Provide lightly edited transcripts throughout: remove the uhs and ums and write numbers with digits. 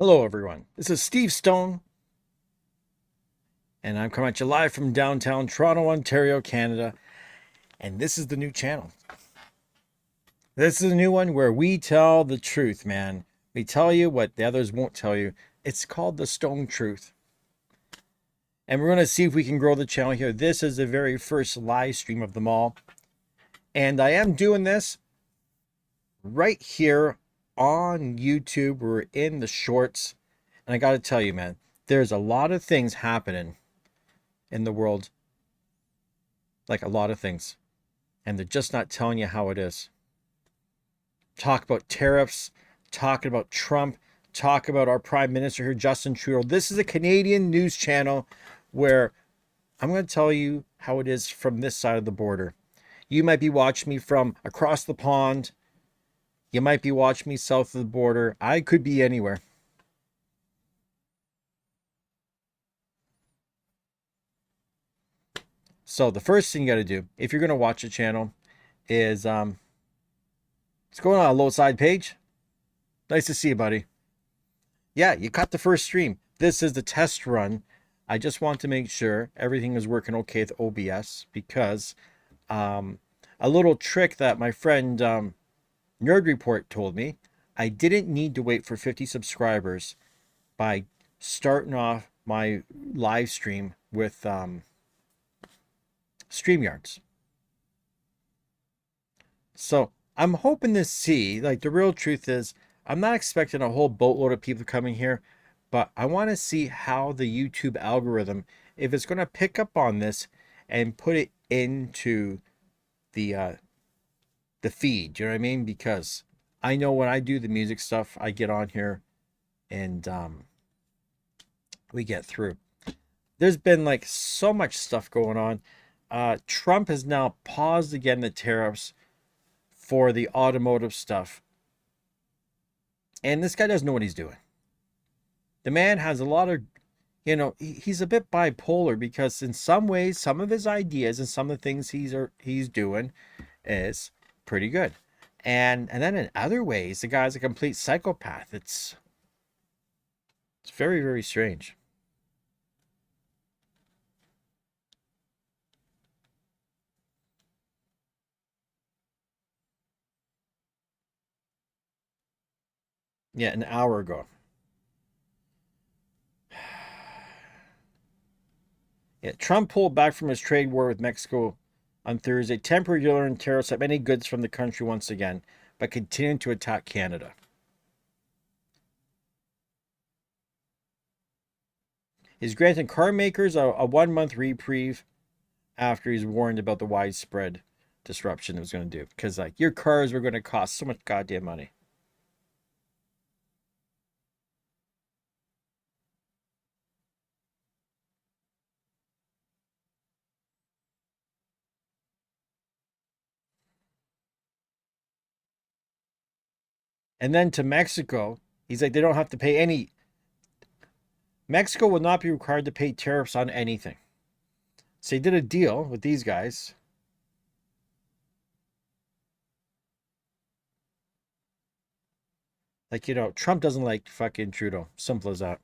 Hello, everyone. This is Steve Stone, and I'm coming at you live from downtown Toronto, Ontario, Canada. And this is the new channel. This is a new one where we tell the truth, man. We tell you what the others won't tell you. It's called the Stone Truth. And we're going to see if we can grow the channel here. This is the very first live stream of them all. And I am doing this right here on YouTube. We're in the shorts. And I got to tell you, man, there's a lot of things happening in the world, like a lot of things, and they're just not telling you how it is. Talk about tariffs, talking about Trump, talk about our prime minister here, Justin Trudeau. This is a Canadian news channel where I'm going to tell you how it is from this side of the border. You might be watching me from across the pond. You might be watching me south of the border. I could be anywhere. So the first thing you got to do, if you're going to watch a channel, is what's going on, low side page? Nice to see you, buddy. Yeah, you caught the first stream. This is the test run. I just want to make sure everything is working okay with OBS because a little trick that my friend Nerd Report told me, I didn't need to wait for 50 subscribers by starting off my live stream with StreamYards. So I'm hoping to see, like, the real truth is, I'm not expecting a whole boatload of people coming here, but I want to see how the YouTube algorithm, if it's going to pick up on this and put it into the feed. You know what I mean? Because I know when I do the music stuff, I get on here and we get through. There's been like so much stuff going on. Trump has now paused again the tariffs for the automotive stuff. And this guy doesn't know what he's doing. The man has a lot of, he's a bit bipolar because in some ways, some of his ideas and some of the things he's doing is pretty good. And then in other ways, the guy's a complete psychopath. It's very, very strange. Yeah, an hour ago. Yeah, Trump pulled back from his trade war with Mexico on Thursday, temporarily lowering tariffs on many goods from the country once again, but continuing to attack Canada. He's granting car makers a 1-month reprieve after he's warned about the widespread disruption it was going to do. Because, like, your cars were going to cost so much goddamn money. And then to Mexico, he's like, they don't have to pay any. Mexico will not be required to pay tariffs on anything. So he did a deal with these guys. Like, Trump doesn't like fucking Trudeau. Simple as that.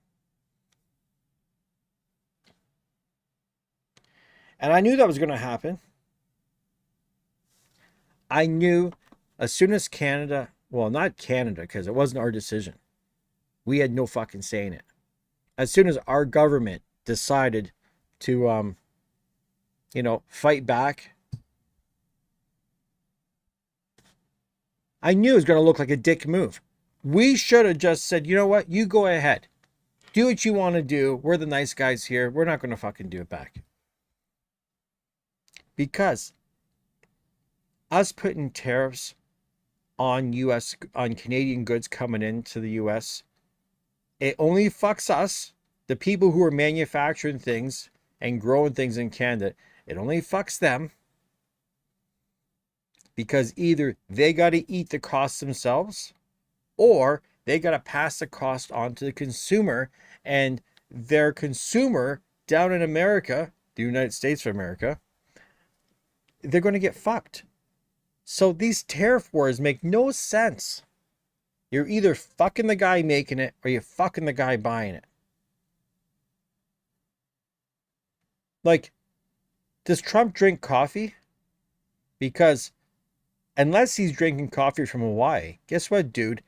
And I knew that was going to happen. I knew as soon as Canada, well, not Canada, because it wasn't our decision. We had no fucking say in it. As soon as our government decided to, fight back, I knew it was going to look like a dick move. We should have just said, you know what? You go ahead. Do what you want to do. We're the nice guys here. We're not going to fucking do it back. Because us putting tariffs on Canadian goods coming into the US, it only fucks us, the people who are manufacturing things and growing things in Canada. It only fucks them because either they got to eat the costs themselves or they got to pass the cost on to the consumer, and their consumer down in America, the United States of America, they're going to get fucked. So these tariff wars make no sense. You're either fucking the guy making it or you're fucking the guy buying it. Like, does Trump drink coffee? Because unless he's drinking coffee from Hawaii, guess what, dude?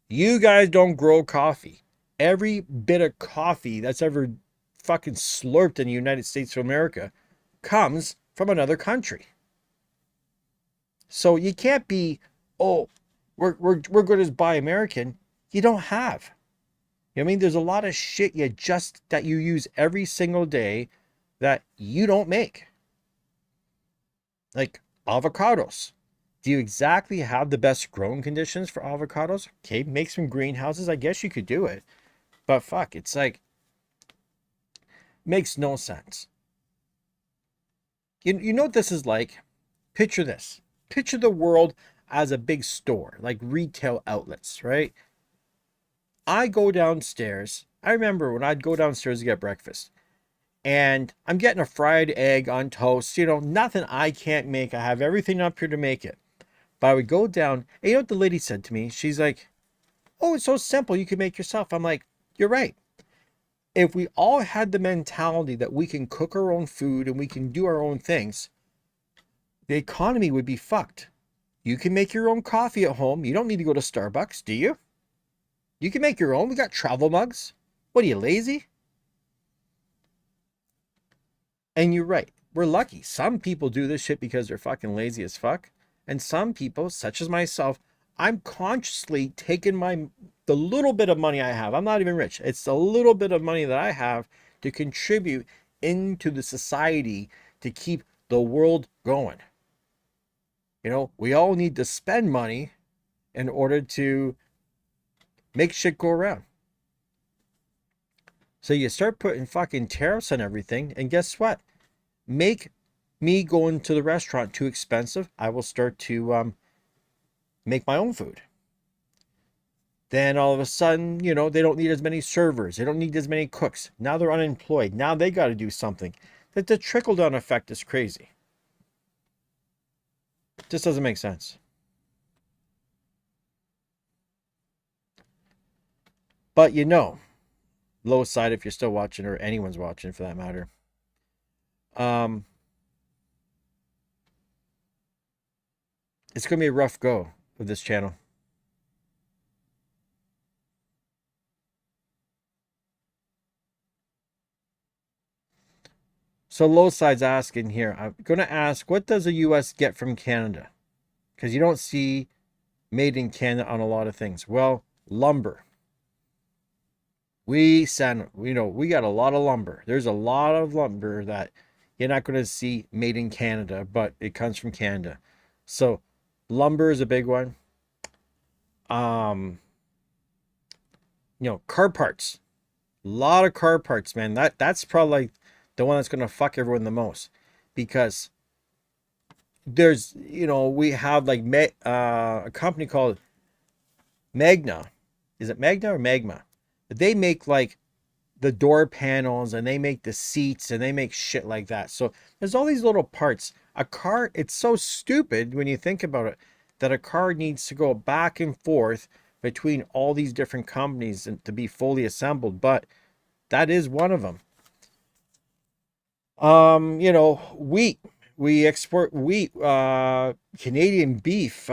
You guys don't grow coffee. Every bit of coffee that's ever fucking slurped in the United States of America comes from another country. So you can't be, oh, we're going to buy American. You don't have. You know what I mean? There's a lot of shit that you use every single day that you don't make. Like avocados. Do you exactly have the best growing conditions for avocados? Okay, make some greenhouses. I guess you could do it. But fuck, it's like, makes no sense. You know what this is like? Picture this. Picture the world as a big store, like retail outlets, right? I go downstairs. I remember when I'd go downstairs to get breakfast, and I'm getting a fried egg on toast. You know, nothing I can't make. I have everything up here to make it. But I would go down, and you know what the lady said to me? She's like, oh, it's so simple. You can make yourself. I'm like, you're right. If we all had the mentality that we can cook our own food and we can do our own things, the economy would be fucked. You can make your own coffee at home. You don't need to go to Starbucks, do you? You can make your own. We got travel mugs. What are you, lazy? And you're right. We're lucky. Some people do this shit because they're fucking lazy as fuck. And some people, such as myself, I'm consciously taking the little bit of money I have. I'm not even rich. It's the little bit of money that I have to contribute into the society to keep the world going. You know, we all need to spend money in order to make shit go around. So you start putting fucking tariffs on everything, and guess what? Make me going to the restaurant too expensive. I will start to make my own food. Then all of a sudden, you know, they don't need as many servers. They don't need as many cooks. Now they're unemployed. Now they got to do something. That the trickle-down effect is crazy. It just doesn't make sense. But you know, low side if you're still watching, or anyone's watching for that matter. It's gonna be a rough go with this channel. So low side's asking here. I'm gonna ask, what does the U.S. get from Canada? Because you don't see made in Canada on a lot of things. Well, lumber. We send, you know, we got a lot of lumber. There's a lot of lumber that you're not going to see made in Canada, but it comes from Canada. So lumber is a big one. You know, car parts. A lot of car parts, man. That's probably like the one that's going to fuck everyone the most, because there's, you know, we have like a company called Magna. Is it Magna or Magma? They make like the door panels, and they make the seats, and they make shit like that. So there's all these little parts. A car, it's so stupid when you think about it, that a car needs to go back and forth between all these different companies and to be fully assembled, but that is one of them. You know, wheat. We export wheat, Canadian beef,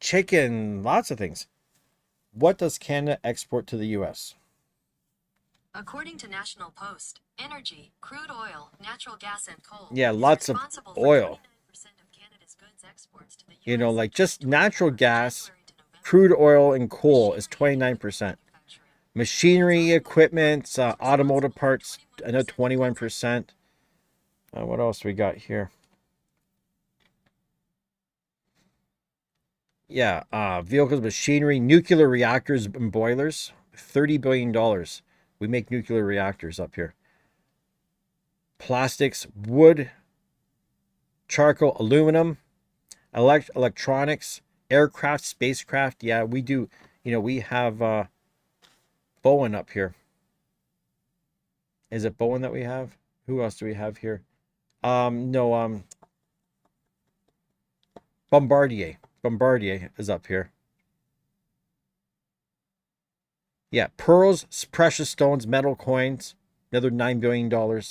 chicken, lots of things. What does Canada export to the US? According to National Post, energy, crude oil, natural gas, and coal Yeah, is lots of responsible for oil. 29% of Canada's goods exports to the You know, US like in just natural 2024, gas, January to November. crude oil, and coal is Machinery and equipment 29%. manufacturing. Machinery, equipment, Is automotive responsible for parts, 21% another of goods 21%. What else we got here? Yeah, vehicles, machinery, nuclear reactors and boilers, $30 billion. We make nuclear reactors up here. Plastics, wood, charcoal, aluminum, electronics, aircraft, spacecraft. Yeah, we do. You know, we have Boeing up here. Is it Boeing that we have? Who else do we have here? No, Bombardier. Bombardier is up here. Yeah, pearls, precious stones, metal coins, another $9 billion.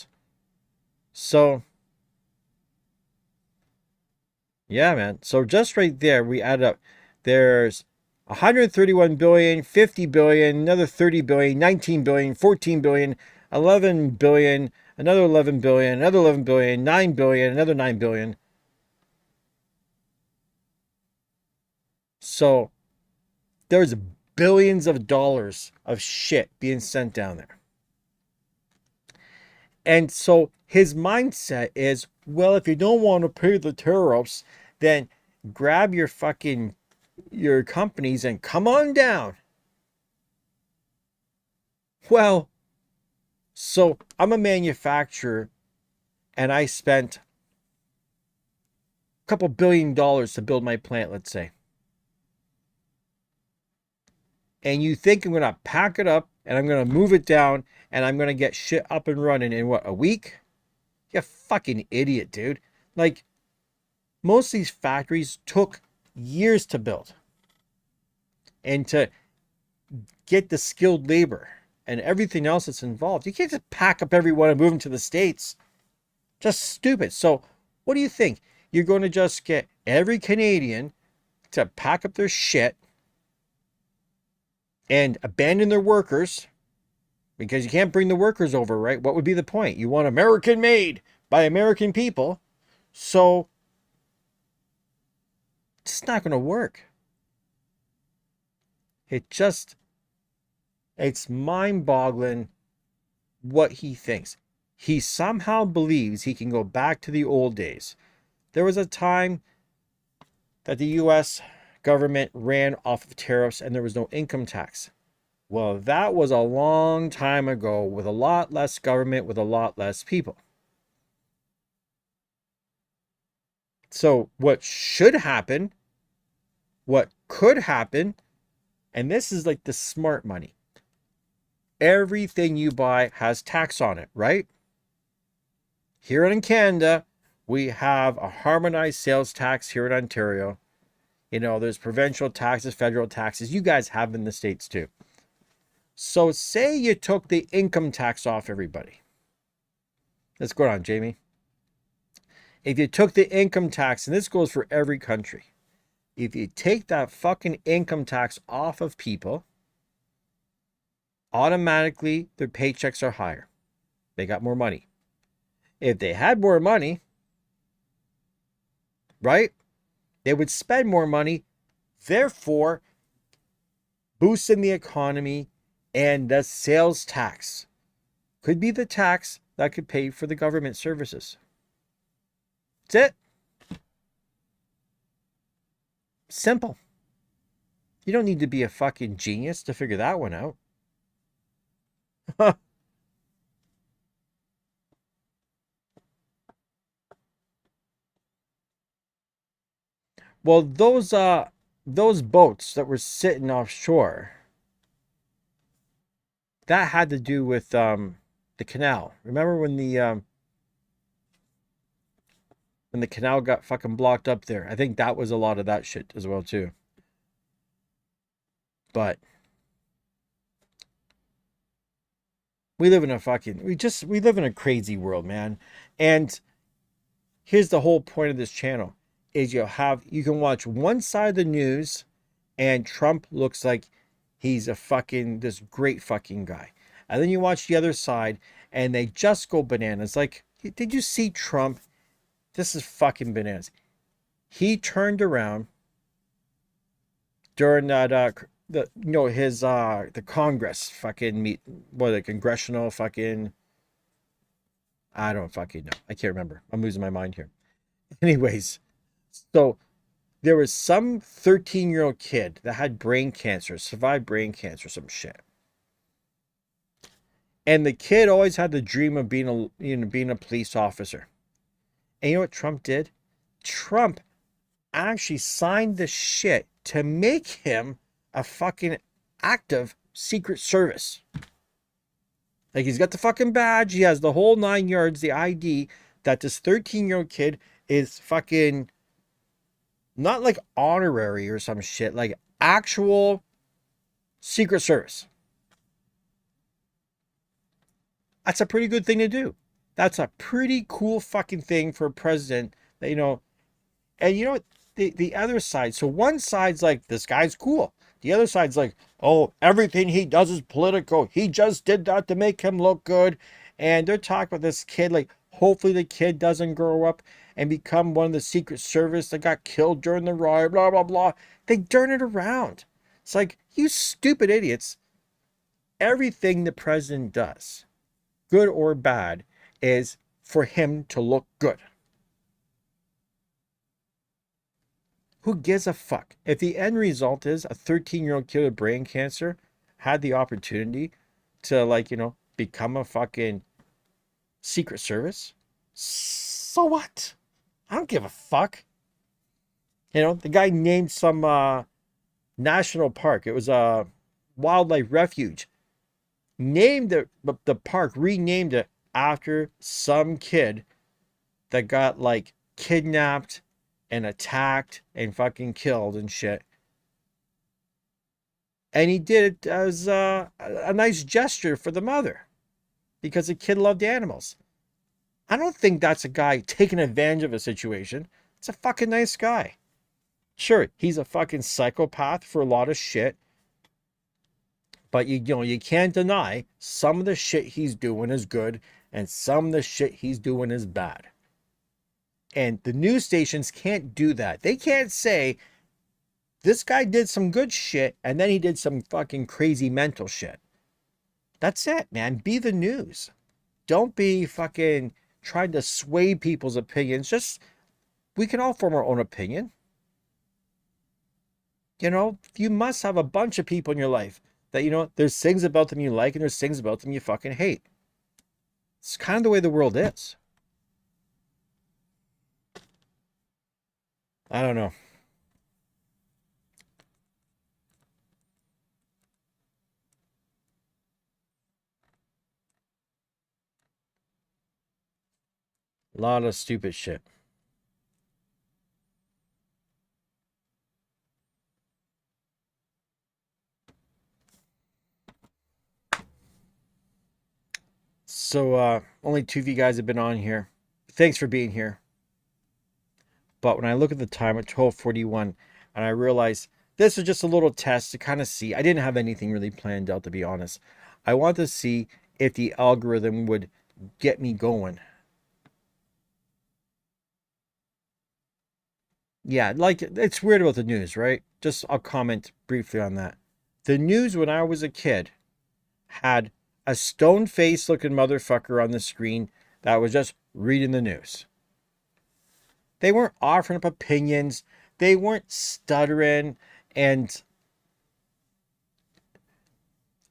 So, yeah, man. So just right there, we add up. There's 131 billion, 50 billion, another 30 billion, 19 billion, 14 billion, 11 billion, another 11 billion, another 11 billion, 9 billion, another 9 billion. So there's billions of dollars of shit being sent down there. And so his mindset is, well, if you don't want to pay the tariffs, then grab your companies and come on down. Well, so I'm a manufacturer and I spent a couple $1 billion to build my plant, let's say. And you think I'm going to pack it up and I'm going to move it down and I'm going to get shit up and running in what, a week? You fucking idiot, dude. Like, most of these factories took years to build and to get the skilled labor and everything else that's involved. You can't just pack up everyone and move them to the States. Just stupid. So, what do you think? You're going to just get every Canadian to pack up their shit and abandon their workers because you can't bring the workers over, right? What would be the point? You want American made by American people. So, it's not going to work. It's mind boggling what he thinks. He somehow believes he can go back to the old days. There was a time that the US government ran off of tariffs and there was no income tax. Well, that was a long time ago with a lot less government, with a lot less people. So, what should happen, what could happen, and this is like the smart money. Everything you buy has tax on it, right? Here in Canada, we have a harmonized sales tax here in Ontario. You know, there's provincial taxes, federal taxes. You guys have in the States too. So say you took the income tax off everybody. Let's go on, Jamie. If you took the income tax, and this goes for every country, if you take that fucking income tax off of people, automatically their paychecks are higher. They got more money. If they had more money, right, they would spend more money, therefore boosting the economy. And the sales tax could be the tax that could pay for the government services. That's it. Simple. You don't need to be a fucking genius to figure that one out. Well, those boats that were sitting offshore, that had to do with the canal. Remember when the canal got fucking blocked up there? I think that was a lot of that shit as well too. But we live in a crazy world, man. And here's the whole point of this channel is you can watch one side of the news and Trump looks like he's this great fucking guy. And then you watch the other side and they just go bananas. Like, did you see Trump? This is fucking bananas. He turned around during that the Congress fucking the congressional fucking, I don't fucking know. I can't remember. I'm losing my mind here. Anyways, so there was some 13-year-old kid that had brain cancer, survived brain cancer, some shit. And the kid always had the dream of being a police officer. And you know what Trump did? Trump actually signed the shit to make him a fucking active Secret Service. Like, he's got the fucking badge, he has the whole 9 yards, the ID, that this 13-year-old kid is fucking not like honorary or some shit, like actual Secret Service. That's a pretty good thing to do. That's a pretty cool fucking thing for a president that, and you know what? The other side, so one side's like, this guy's cool. The other side's like, oh, everything he does is political. He just did that to make him look good. And they're talking about this kid, like, hopefully the kid doesn't grow up and become one of the Secret Service that got killed during the riot, blah, blah, blah. They turn it around. It's like, you stupid idiots. Everything the president does, good or bad, is for him to look good. Who gives a fuck? If the end result is a 13-year-old kid with brain cancer had the opportunity to, like, become a fucking Secret Service, so what? I don't give a fuck. The guy named some national park. It was a wildlife refuge. Named the park, renamed it after some kid that got, like, kidnapped and attacked and fucking killed and shit. And he did it as a nice gesture for the mother because the kid loved animals. I don't think that's a guy taking advantage of a situation. It's a fucking nice guy. Sure, he's a fucking psychopath for a lot of shit. But you can't deny some of the shit he's doing is good and some of the shit he's doing is bad. And the news stations can't do that. They can't say, this guy did some good shit and then he did some fucking crazy mental shit. That's it, man. Be the news. Don't be fucking trying to sway people's opinions. We can all form our own opinion. You must have a bunch of people in your life that, there's things about them you like and there's things about them you fucking hate. It's kind of the way the world is. I don't know. A lot of stupid shit. So, only two of you guys have been on here. Thanks for being here. But when I look at the time at 12:41 and I realize this is just a little test to kind of see, I didn't have anything really planned out, to be honest. I want to see if the algorithm would get me going. Yeah, like, it's weird about the news, right? I'll comment briefly on that. The news when I was a kid had a stone-faced looking motherfucker on the screen that was just reading the news. They weren't offering up opinions. They weren't stuttering. And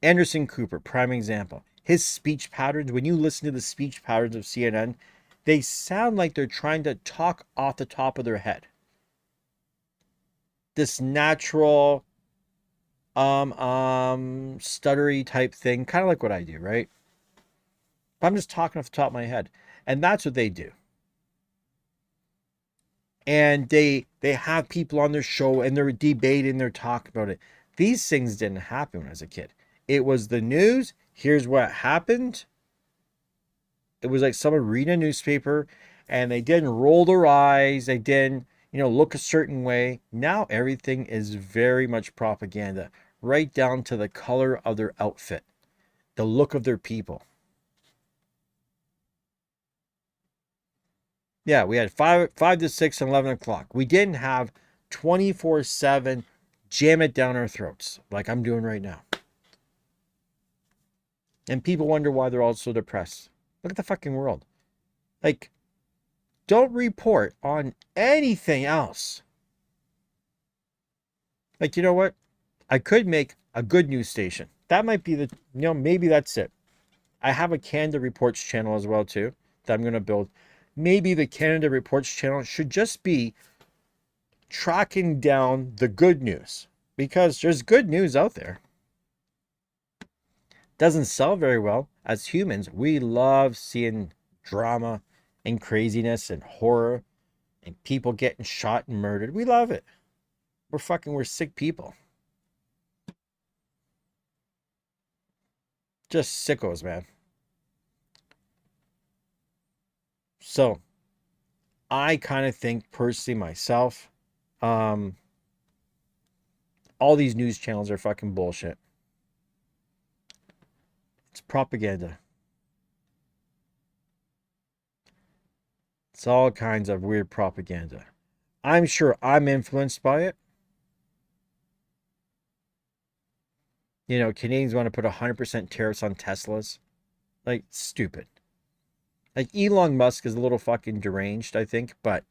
Anderson Cooper, prime example. His speech patterns, when you listen to the speech patterns of CNN, they sound like they're trying to talk off the top of their head. This natural, stuttery type thing, kind of like what I do, right? But I'm just talking off the top of my head. And that's what they do. And they have people on their show and they're debating, they're talking about it. These things didn't happen when I was a kid. It was the news. Here's what happened. It was like someone reading a newspaper and they didn't roll their eyes. They didn't, look a certain way. Now everything is very much propaganda, right down to the color of their outfit, the look of their people. Yeah, we had 5 to 6 and 11 o'clock. We didn't have 24/7 jam it down our throats like I'm doing right now. And people wonder why they're all so depressed. Look at the fucking world. Like, don't report on anything else. Like, you know what? I could make a good news station. That might be maybe that's it. I have a Canada Reports channel as well, too, that I'm going to build. Maybe the Canada Reports channel should just be tracking down the good news, because there's good news out there. Doesn't sell very well. As humans, we love seeing drama and craziness and horror and people getting shot and murdered. We love it. We're sick people. Just sickos, man. So I kind of think personally myself, all these news channels are fucking bullshit. It's propaganda. It's all kinds of weird propaganda. I'm sure I'm influenced by it. You know, Canadians want to put 100% tariffs on Teslas. Like, stupid. Like, Elon Musk is a little fucking deranged, I think, but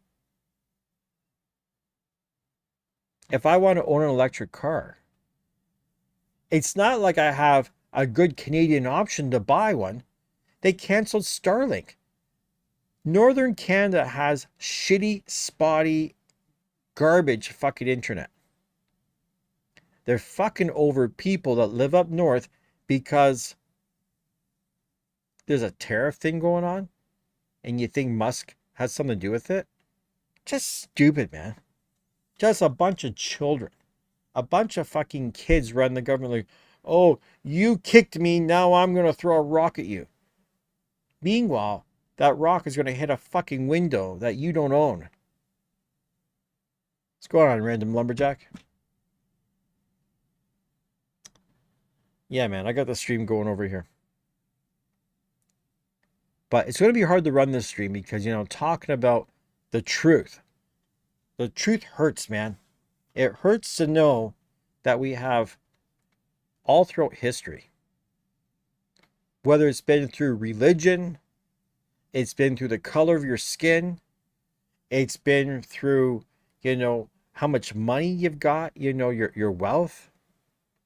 if I want to own an electric car, it's not like I have a good Canadian option to buy one. They canceled Starlink. Northern Canada has shitty, spotty, garbage fucking internet. They're fucking over people that live up north because there's a tariff thing going on and you think Musk has something to do with it. Just stupid, man. Just a bunch of children. A bunch of fucking kids run the government like, oh, you kicked me, now I'm going to throw a rock at you. Meanwhile, that rock is going to hit a fucking window that you don't own. What's going on, random lumberjack? Yeah, man, I got the stream going over here. But it's going to be hard to run this stream because, you know, talking about the truth. The truth hurts, man. It hurts to know that we have all throughout history, whether it's been through religion, it's been through the color of your skin, it's been through, you know, how much money you've got, you know, your wealth,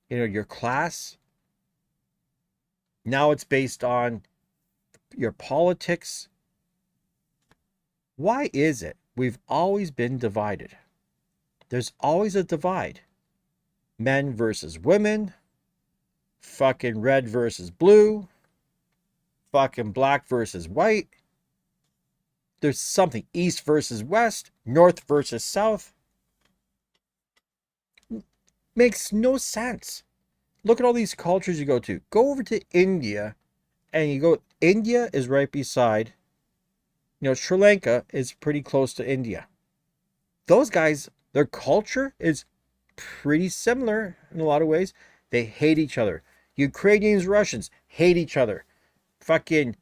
you know, your class. Now it's based on your politics. Why is it we've always been divided? There's always a divide. Men versus women, fucking red versus blue, fucking black versus white. There's something east versus west, north versus south. Makes no sense. Look at all these cultures you go to. Go over to India and you go, India is right beside, you know, Sri Lanka is pretty close to India. Those guys, their culture is pretty similar in a lot of ways. They hate each other. Ukrainians, Russians hate each other. Fucking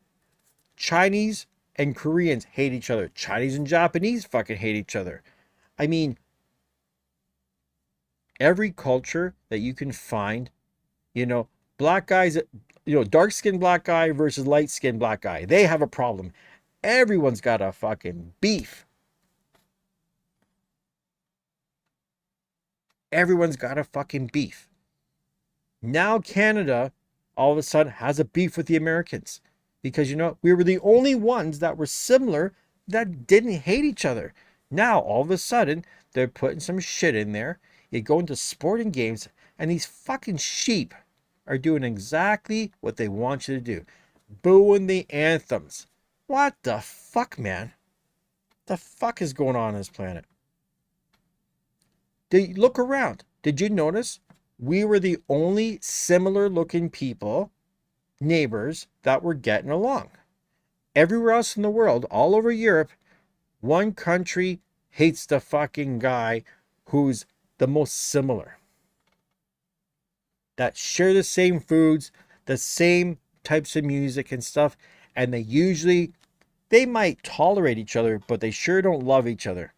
Chinese and Koreans hate each other. Chinese and Japanese fucking hate each other. I mean, every culture that you can find, you know, black guys, you know, dark-skinned black guy versus light-skinned black guy, they have a problem. Everyone's got a fucking beef. Everyone's got a fucking beef. Now Canada all of a sudden has a beef with the Americans because, you know, we were the only ones that were similar that didn't hate each other. Now all of a sudden they're putting some shit in there. You go into sporting games and these fucking sheep are doing exactly what they want you to do. Booing the anthems. What the fuck, man? The fuck is going on this planet? Look around. Did you notice we were the only similar looking people, neighbors, that were getting along? Everywhere else in the world, all over Europe, one country hates the fucking guy who's the most similar. That share the same foods, the same types of music and stuff, and they might tolerate each other, but they sure don't love each other.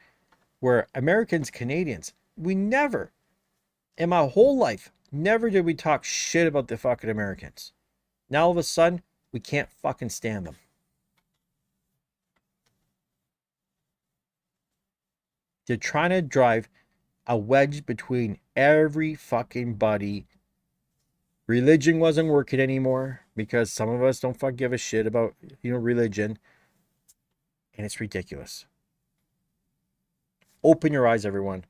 Where Americans, Canadians, we never, in my whole life, never did we talk shit about the fucking Americans. Now all of a sudden, we can't fucking stand them. They're trying to drive a wedge between every fucking buddy. Religion wasn't working anymore because some of us don't fucking give a shit about, you know, religion. And it's ridiculous. Open your eyes, everyone.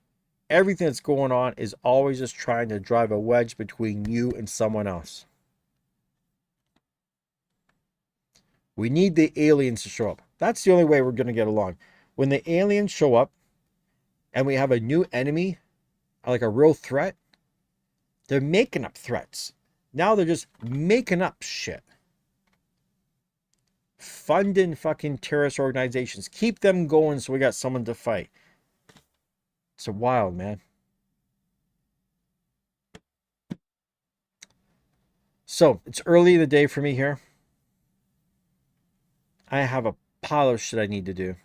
Everything that's going on is always just trying to drive a wedge between you and someone else. We need the aliens to show up. That's the only way we're going to get along. When the aliens show up and we have a new enemy, like a real threat, they're making up threats. Now they're just making up shit. funding fucking terrorist organizations. Keep them going so we got someone to fight. It's a wild, man. So, it's early in the day for me here. I have a pile of shit I need to do.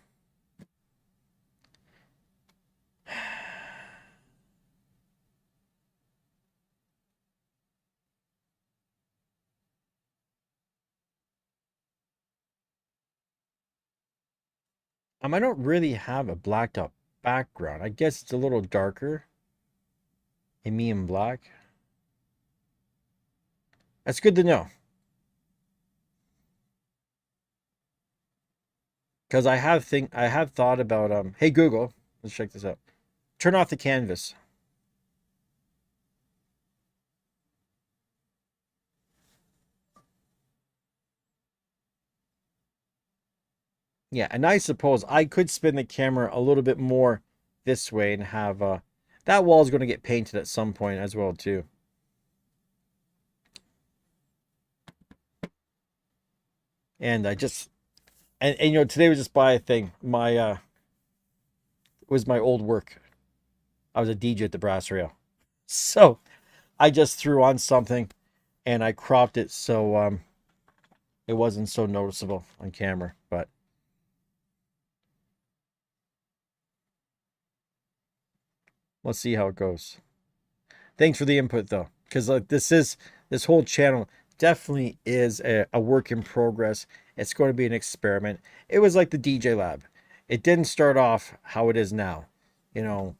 I don't really have a blacked out background. I guess it's a little darker in me in black. That's good to know. Because I have thought about hey Google, let's check this out. Turn off the canvas. Yeah, and I suppose I could spin the camera a little bit more this way and have that wall is going to get painted at some point as well too. And I just and you know today was just by a thing. My it was my old work. I was a DJ at the Brass Rail. So I just threw on something and I cropped it so it wasn't so noticeable on camera, but let's see how it goes. Thanks for the input though, because like this whole channel definitely is a work in progress. It's going to be an experiment. It was like the DJ Lab. It didn't start off how it is now, you know.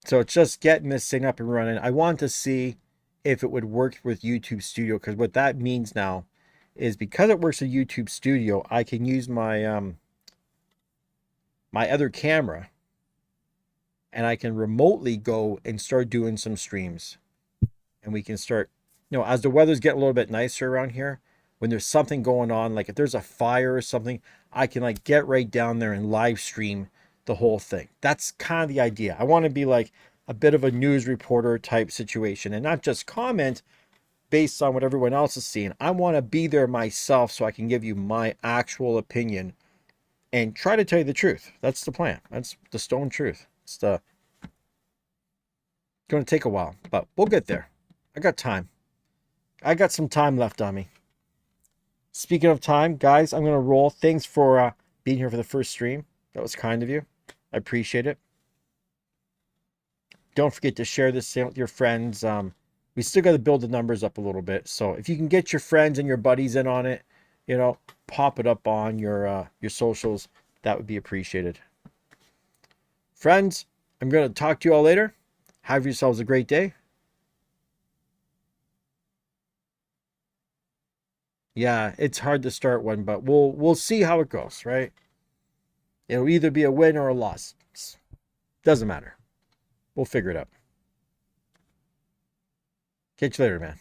So it's just getting this thing up and running. I want to see if it would work with YouTube Studio, because what that means now is because it works with YouTube Studio, I can use my my other camera and I can remotely go and start doing some streams. And we can start, you know, as the weather's getting a little bit nicer around here, when there's something going on, like if there's a fire or something, I can like get right down there and live stream the whole thing. That's kind of the idea. I want to be like a bit of a news reporter type situation and not just comment based on what everyone else is seeing. I want to be there myself so I can give you my actual opinion and try to tell you the truth. That's the plan. That's the stone truth. It's going to take a while, but we'll get there. I got time. I got some time left on me. Speaking of time, guys, I'm going to roll. Thanks for being here for the first stream. That was kind of you. I appreciate it. Don't forget to share this with your friends. We still got to build the numbers up a little bit. So if you can get your friends and your buddies in on it, you know, pop it up on your socials. That would be appreciated. Friends, I'm going to talk to you all later. Have yourselves a great day. Yeah, it's hard to start one, but we'll see how it goes, right? It'll either be a win or a loss. Doesn't matter. We'll figure it out. Catch you later, man.